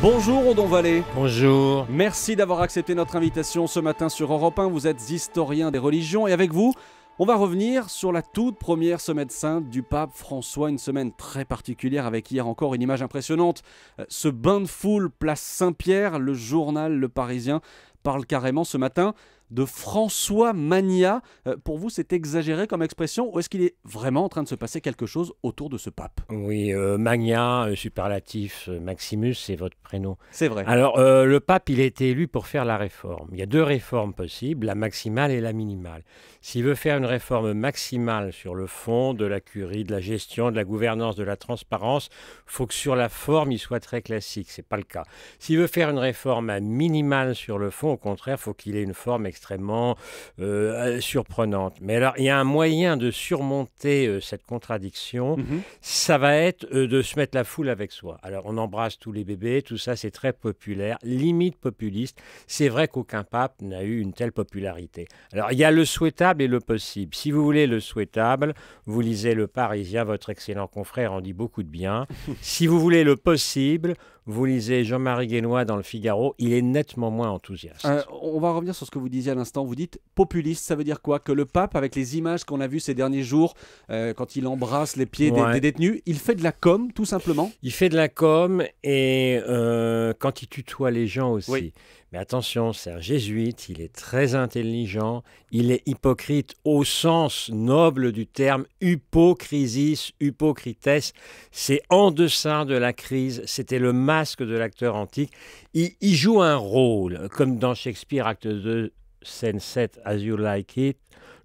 Bonjour Odon Vallée. Bonjour. Merci d'avoir accepté notre invitation ce matin sur Europe 1. Vous êtes historien des religions et avec vous, on va revenir sur la toute première semaine sainte du pape François. Une semaine très particulière avec hier encore une image impressionnante. Ce bain de foule place Saint-Pierre, le journal Le Parisien parle carrément ce matin de François Mania. Pour vous, c'est exagéré comme expression ou est-ce qu'il est vraiment en train de se passer quelque chose autour de ce pape? Oui, Mania, superlatif, Maximus, c'est votre prénom. C'est vrai. Alors, le pape, il a été élu pour faire la réforme. Il y a deux réformes possibles, la maximale et la minimale. S'il veut faire une réforme maximale sur le fond de la curie, de la gestion, de la gouvernance, de la transparence, il faut que sur la forme, il soit très classique. Ce n'est pas le cas. S'il veut faire une réforme minimale sur le fond, au contraire, il faut qu'il ait une forme extrêmement surprenante. Mais alors, il y a un moyen de surmonter cette contradiction, ça va être de se mettre la foule avec soi. Alors, on embrasse tous les bébés, tout ça, c'est très populaire, limite populiste. C'est vrai qu'aucun pape n'a eu une telle popularité. Alors, il y a le souhaitable et le possible. Si vous voulez le souhaitable, vous lisez Le Parisien, votre excellent confrère en dit beaucoup de bien. Si vous voulez le possible, vous lisez Jean-Marie Guénois dans Le Figaro, il est nettement moins enthousiaste. On va revenir sur ce que vous disiez à l'instant. Vous dites populiste, ça veut dire quoi? Que le pape, avec les images qu'on a vues ces derniers jours, quand il embrasse les pieds des détenus, il fait de la com, tout simplement? Il fait de la com et quand il tutoie les gens aussi. Oui. Mais attention, c'est un jésuite, il est très intelligent, il est hypocrite au sens noble du terme, hypocrisis, hypocrites, c'est en deçà de la crise, c'était le masque de l'acteur antique. Il joue un rôle, comme dans Shakespeare, acte 2, scène 7, As You Like It.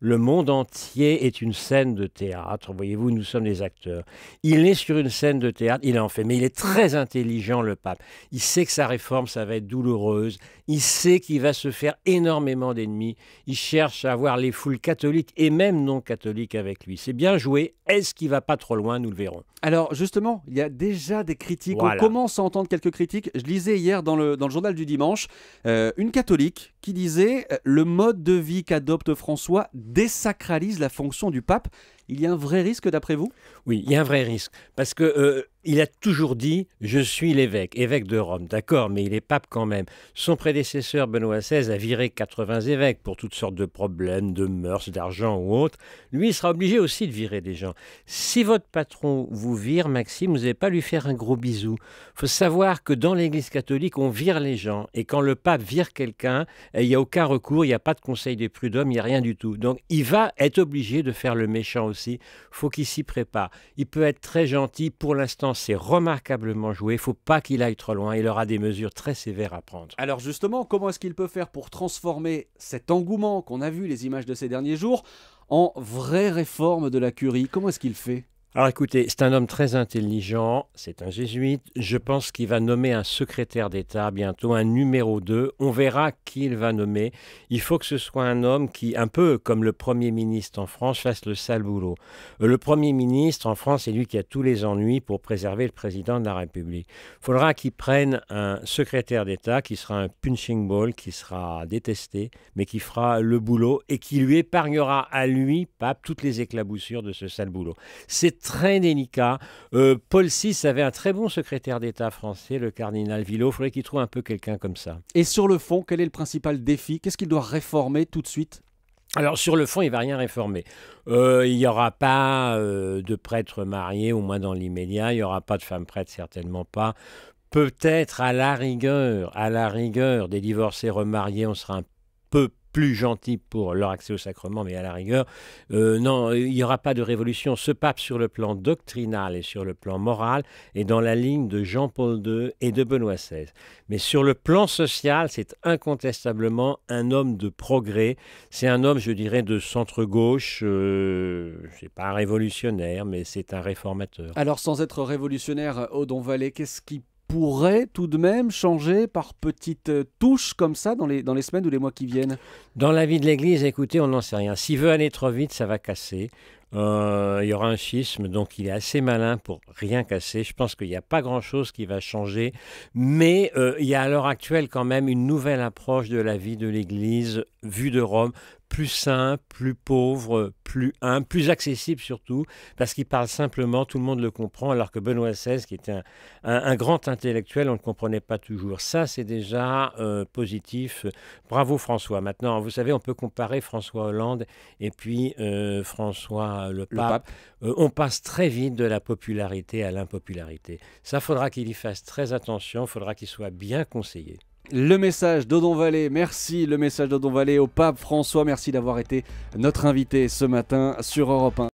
Le monde entier est une scène de théâtre. Voyez-vous, nous sommes des acteurs. Il est sur une scène de théâtre, il en fait, mais il est très intelligent, le pape. Il sait que sa réforme, ça va être douloureuse. Il sait qu'il va se faire énormément d'ennemis. Il cherche à avoir les foules catholiques et même non catholiques avec lui. C'est bien joué. Est-ce qu'il va pas trop loin? Nous le verrons. Alors justement, il y a déjà des critiques. Voilà. On commence à entendre quelques critiques. Je lisais hier dans le journal du dimanche une catholique qui disait « Le mode de vie qu'adopte François désacralise la fonction du pape ». Il y a un vrai risque d'après vous? Oui, il y a un vrai risque. Parce que il a toujours dit « Je suis l'évêque, évêque de Rome ». D'accord, mais il est pape quand même. Son prédécesseur, Benoît XVI, a viré 80 évêques pour toutes sortes de problèmes, de mœurs, d'argent ou autres. Lui, il sera obligé aussi de virer des gens. Si votre patron vous vire, Maxime, vous n'allez pas lui faire un gros bisou. Il faut savoir que dans l'Église catholique, on vire les gens. Et quand le pape vire quelqu'un, il n'y a aucun recours, il n'y a pas de conseil des prud'hommes, il n'y a rien du tout. Donc, il va être obligé de faire le méchant aussi. Il faut qu'il s'y prépare. Il peut être très gentil. Pour l'instant, c'est remarquablement joué. Il ne faut pas qu'il aille trop loin. Il aura des mesures très sévères à prendre. Alors justement, comment est-ce qu'il peut faire pour transformer cet engouement qu'on a vu, les images de ces derniers jours, en vraie réforme de la curie? Comment est-ce qu'il fait? Alors écoutez, c'est un homme très intelligent, c'est un jésuite. Je pense qu'il va nommer un secrétaire d'État bientôt, un numéro 2. On verra qui il va nommer. Il faut que ce soit un homme qui, un peu comme le Premier ministre en France, fasse le sale boulot. Le Premier ministre en France, c'est lui qui a tous les ennuis pour préserver le président de la République. Il faudra qu'il prenne un secrétaire d'État qui sera un punching ball, qui sera détesté, mais qui fera le boulot et qui lui épargnera à lui, pape, toutes les éclaboussures de ce sale boulot. C'est très délicat. Paul VI avait un très bon secrétaire d'État français, le cardinal Villot. Il faudrait qu'il trouve un peu quelqu'un comme ça. Et sur le fond, quel est le principal défi? Qu'est-ce qu'il doit réformer tout de suite? Alors sur le fond, il ne va rien réformer. Il n'y aura pas de prêtres mariés, au moins dans l'immédiat. Il n'y aura pas de femmes prêtres, certainement pas. Peut-être à la rigueur, des divorcés remariés, on sera un peu plus gentil pour leur accès au sacrement, mais à la rigueur, non, il n'y aura pas de révolution. Ce pape, sur le plan doctrinal et sur le plan moral, est dans la ligne de Jean-Paul II et de Benoît XVI. Mais sur le plan social, c'est incontestablement un homme de progrès. C'est un homme, je dirais, de centre-gauche. C'est pas un révolutionnaire, mais c'est un réformateur. Alors, sans être révolutionnaire, Odon Vallée, qu'est-ce qui pourrait tout de même changer par petites touches comme ça dans les semaines ou les mois qui viennent? Dans la vie de l'Église, écoutez, on n'en sait rien. S'il veut aller trop vite, ça va casser. Il y aura un schisme, donc il est assez malin pour rien casser. Je pense qu'il n'y a pas grand-chose qui va changer, mais il y a à l'heure actuelle quand même une nouvelle approche de la vie de l'Église vue de Rome, plus simple, plus pauvre, plus humble, plus accessible surtout, parce qu'il parle simplement, tout le monde le comprend, alors que Benoît XVI, qui était un grand intellectuel, on ne le comprenait pas toujours. Ça, c'est déjà positif. Bravo François. Maintenant, vous savez, on peut comparer François Hollande et puis François le pape. On passe très vite de la popularité à l'impopularité. Ça, faudra qu'il y fasse très attention, faudra qu'il soit bien conseillé. Le message d'Odon Vallée, merci, le message d'Odon Vallée au pape François, merci d'avoir été notre invité ce matin sur Europe 1.